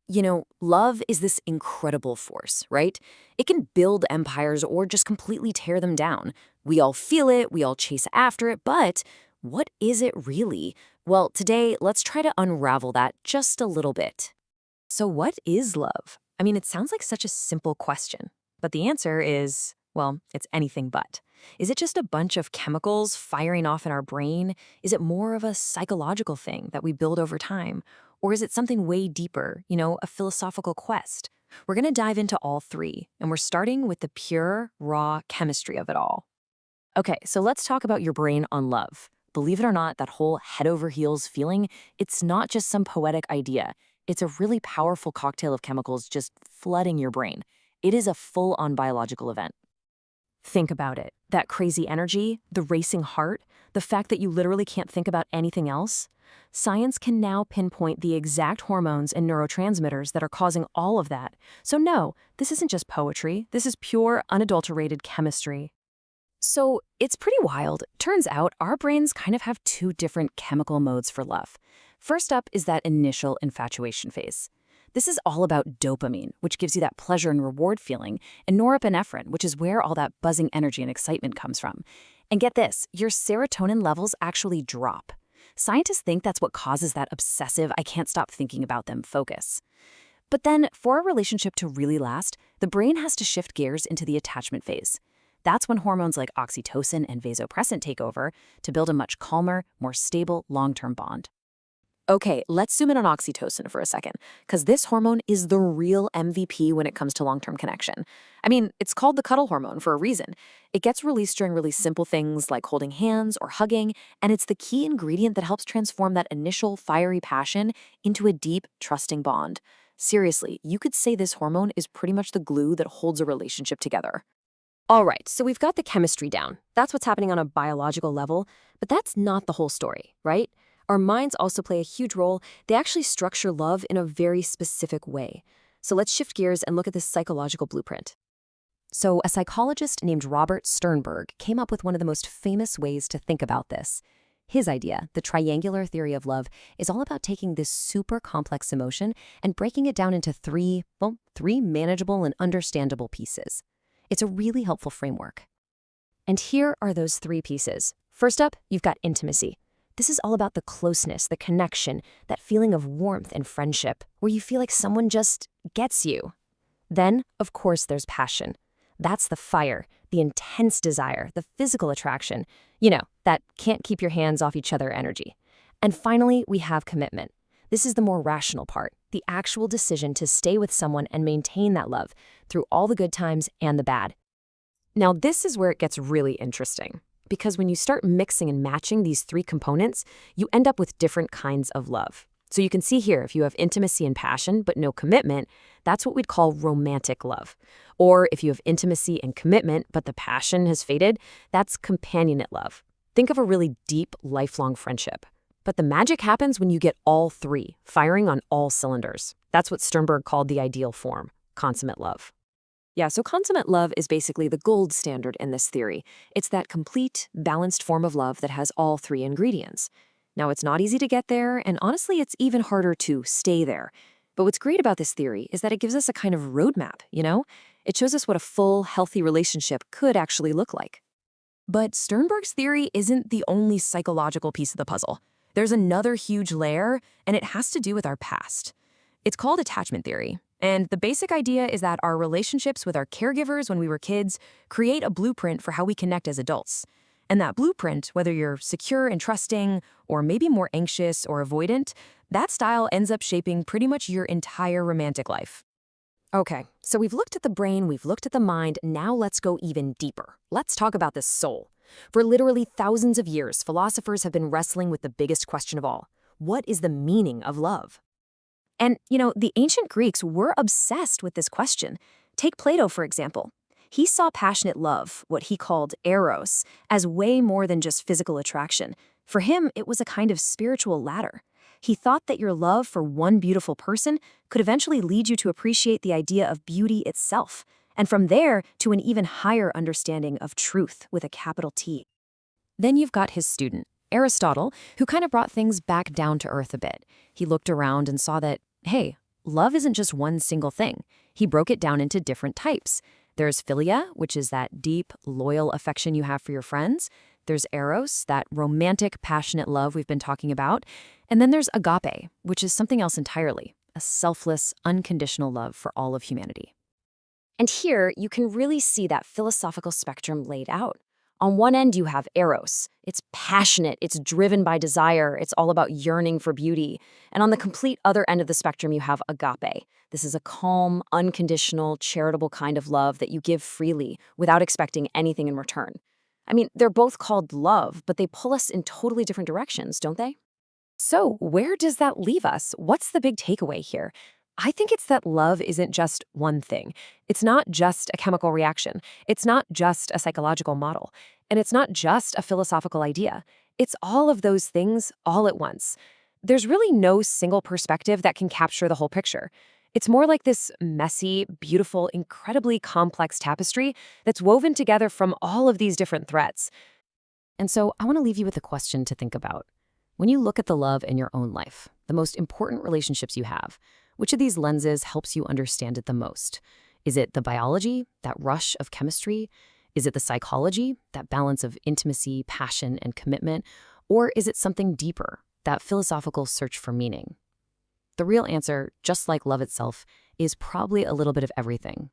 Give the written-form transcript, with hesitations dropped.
Love is this incredible force, right? It can build empires or just completely tear them down. We all feel it, we all chase after it, but what is it really? Well, today, let's try to unravel that just a little bit. So, what is love? I mean, it sounds like such a simple question, but the answer is, well, it's anything but. Is it just a bunch of chemicals firing off in our brain? Is it more of a psychological thing that we build over time? Or is it something way deeper, a philosophical quest? We're going to dive into all three, and we're starting with the pure, raw chemistry of it all. Okay, so let's talk about your brain on love. Believe it or not, that whole head over heels feeling, it's not just some poetic idea. It's a really powerful cocktail of chemicals just flooding your brain. It is a full-on biological event. Think about it. That crazy energy, the racing heart, the fact that you literally can't think about anything else. Science can now pinpoint the exact hormones and neurotransmitters that are causing all of that. So no, this isn't just poetry. This is pure, unadulterated chemistry. So it's pretty wild. Turns out our brains kind of have two different chemical modes for love. First up is that initial infatuation phase. This is all about dopamine, which gives you that pleasure and reward feeling, and norepinephrine, which is where all that buzzing energy and excitement comes from. And get this, your serotonin levels actually drop. Scientists think that's what causes that obsessive, I can't stop thinking about them focus. But then, for a relationship to really last, the brain has to shift gears into the attachment phase. That's when hormones like oxytocin and vasopressin take over to build a much calmer, more stable, long-term bond. Okay, let's zoom in on oxytocin for a second, because this hormone is the real MVP when it comes to long-term connection. I mean, it's called the cuddle hormone for a reason. It gets released during really simple things like holding hands or hugging, and it's the key ingredient that helps transform that initial fiery passion into a deep, trusting bond. Seriously, you could say this hormone is pretty much the glue that holds a relationship together. All right, so we've got the chemistry down. That's what's happening on a biological level, but that's not the whole story, right? Our minds also play a huge role. They actually structure love in a very specific way. So let's shift gears and look at this psychological blueprint. So a psychologist named Robert Sternberg came up with one of the most famous ways to think about this. His idea, the triangular theory of love, is all about taking this super complex emotion and breaking it down into three manageable and understandable pieces. It's a really helpful framework. And here are those three pieces. First up, you've got intimacy. This is all about the closeness, the connection, that feeling of warmth and friendship, where you feel like someone just gets you. Then, of course, there's passion. That's the fire, the intense desire, the physical attraction, that can't keep your hands off each other energy. And finally, we have commitment. This is the more rational part, the actual decision to stay with someone and maintain that love through all the good times and the bad. Now, this is where it gets really interesting. Because when you start mixing and matching these three components, you end up with different kinds of love. So you can see here, if you have intimacy and passion but no commitment, that's what we'd call romantic love. Or if you have intimacy and commitment but the passion has faded, that's companionate love. Think of a really deep, lifelong friendship. But the magic happens when you get all three, firing on all cylinders. That's what Sternberg called the ideal form, consummate love. Yeah, so consummate love is basically the gold standard in this theory. It's that complete, balanced form of love that has all three ingredients. Now, it's not easy to get there, and honestly, it's even harder to stay there. But what's great about this theory is that it gives us a kind of roadmap, It shows us what a full, healthy relationship could actually look like. But Sternberg's theory isn't the only psychological piece of the puzzle. There's another huge layer, and it has to do with our past. It's called attachment theory. And the basic idea is that our relationships with our caregivers when we were kids create a blueprint for how we connect as adults. And that blueprint, whether you're secure and trusting, or maybe more anxious or avoidant, that style ends up shaping pretty much your entire romantic life. Okay, so we've looked at the brain, we've looked at the mind, now let's go even deeper. Let's talk about the soul. For literally thousands of years, philosophers have been wrestling with the biggest question of all. What is the meaning of love? And, the ancient Greeks were obsessed with this question. Take Plato, for example. He saw passionate love, what he called eros, as way more than just physical attraction. For him, it was a kind of spiritual ladder. He thought that your love for one beautiful person could eventually lead you to appreciate the idea of beauty itself, and from there to an even higher understanding of truth with a capital T. Then you've got his student, Aristotle, who kind of brought things back down to earth a bit. He looked around and saw that, hey, love isn't just one single thing. He broke it down into different types. There's philia, which is that deep, loyal affection you have for your friends. There's eros, that romantic, passionate love we've been talking about. And then there's agape, which is something else entirely, a selfless, unconditional love for all of humanity. And here, you can really see that philosophical spectrum laid out. On one end, you have eros. It's passionate, it's driven by desire, it's all about yearning for beauty. And on the complete other end of the spectrum, you have agape. This is a calm, unconditional, charitable kind of love that you give freely without expecting anything in return. I mean, they're both called love, but they pull us in totally different directions, don't they? So, where does that leave us? What's the big takeaway here? I think it's that love isn't just one thing. It's not just a chemical reaction. It's not just a psychological model. And it's not just a philosophical idea. It's all of those things all at once. There's really no single perspective that can capture the whole picture. It's more like this messy, beautiful, incredibly complex tapestry that's woven together from all of these different threads. And so I want to leave you with a question to think about. When you look at the love in your own life, the most important relationships you have, which of these lenses helps you understand it the most? Is it the biology, that rush of chemistry? Is it the psychology, that balance of intimacy, passion, and commitment? Or is it something deeper, that philosophical search for meaning? The real answer, just like love itself, is probably a little bit of everything.